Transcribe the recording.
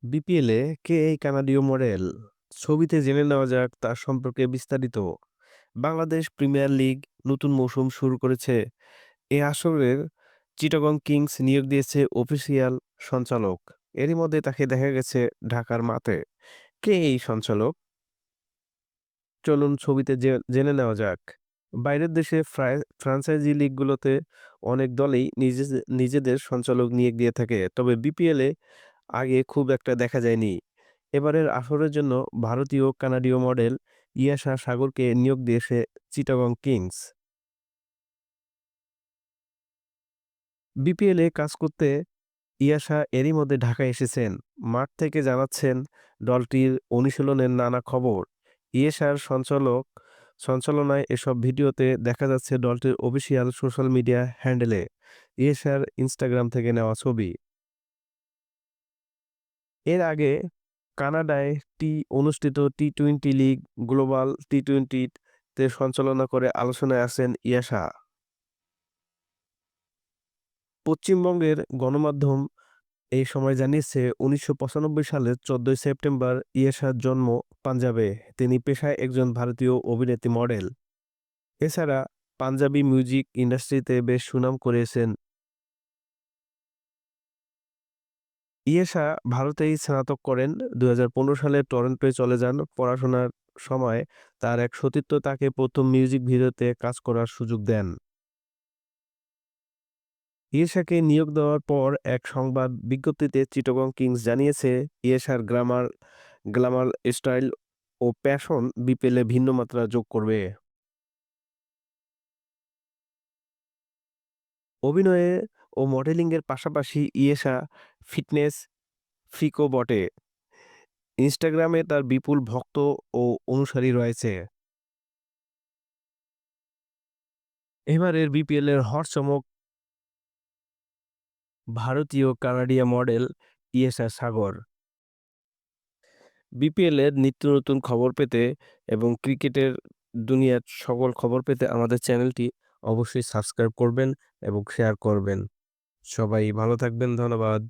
বিপিএলে কে এই কানাডীয় মডেল? ছবিতে জেনে নেওয়া যাক তার সম্পর্কে বিস্তারিত। বাংলাদেশ প্রিমিয়ার লিগ নতুন মৌসুম শুরু করেছে। এ আসরের চিটাগং কিংস নিয়োগ দিয়েছে অফিসিয়াল সঞ্চালক। এরই মধ্যে তাকে দেখা গেছে ঢাকার মাঠে। কে এই সঞ্চালক? চলুন ছবিতে জেনে নেওয়া যাক। বাইরের দেশে ফ্র্যাঞ্চাইজি লিগগুলোতে অনেক দলই নিজেদের সঞ্চালক নিয়োগ দিয়ে থাকে। তবে বিপিএলে আগে খুব একটা দেখা যায়নি। এবারের আসরের জন্য ভারতীয় কানাডীয় মডেল ইয়াশা সাগরকে নিয়োগ দিয়েছে চিটাগং কিংস। বিপিএলে কাজ করতে ইয়াশা এরই মধ্যে ঢাকায় এসেছেন। মাঠ থেকে জানাচ্ছেন দলটির অনুশীলনের নানা খবর। ইয়াশার সঞ্চালনায় এসব ভিডিওতে দেখা যাচ্ছে দলটির অফিসিয়াল সোশ্যাল মিডিয়া হ্যান্ডেলে। ইয়াশার ইনস্টাগ্রাম থেকে নেওয়া ছবি। এর আগে কানাডায় অনুষ্ঠিত টি-টোয়েন্টি লীগ গ্লোবাল টি-টোয়েন্টি-তে সঞ্চালনা করে আলোচনায় আছেন ইয়াশা। পশ্চিমবঙ্গের গণমাধ্যম এই সময় জানিয়েছে ১৯৯৫ সালের ১৪ সেপ্টেম্বর ইয়াশার জন্ম পাঞ্জাবে। তিনি পেশায় একজন ভারতীয় অভিনেত্রী মডেল। এছাড়া পাঞ্জাবি মিউজিক ইন্ডাস্ট্রিতে বেশ সুনাম করেছেন। ইয়েশা ভারতেই স্নাতক করেন। ২০১৫ সালে টরন্টোয় চলে যান। পড়াশোনার সময় তার এক সতীর্থ তাকে ১ম মিউজিক ভিডিওতে কাজ করার সুযোগ দেন। ইয়েশাকে নিয়োগ দেওয়ার পর এক সংবাদ বিজ্ঞপ্তিতে চিটাগং কিংস জানিয়েছে, ইয়েশার গ্ল্যামার স্টাইল ও প্যাশন বিপিএলে ভিন্ন মাত্রা যোগ করবে। অভিনয়ে ও মডেলিংয়ের পাশাপাশি ইয়েশা ফিটনেস ফ্রিকও বটে। ইনস্টাগ্রামে তার বিপুল ভক্ত ও অনুসারী রয়েছে। এবারের বিপিএলের হট চমক ভারতীয় কানাডিয়া মডেল ইয়েশা সাগর। বিপিএলের নিত্য নতুন খবর পেতে এবং ক্রিকেটের দুনিয়ার সকল খবর পেতে আমাদের চ্যানেলটি অবশ্যই সাবস্ক্রাইব করবেন এবং শেয়ার করবেন। সবাই ভালো থাকবেন। ধন্যবাদ।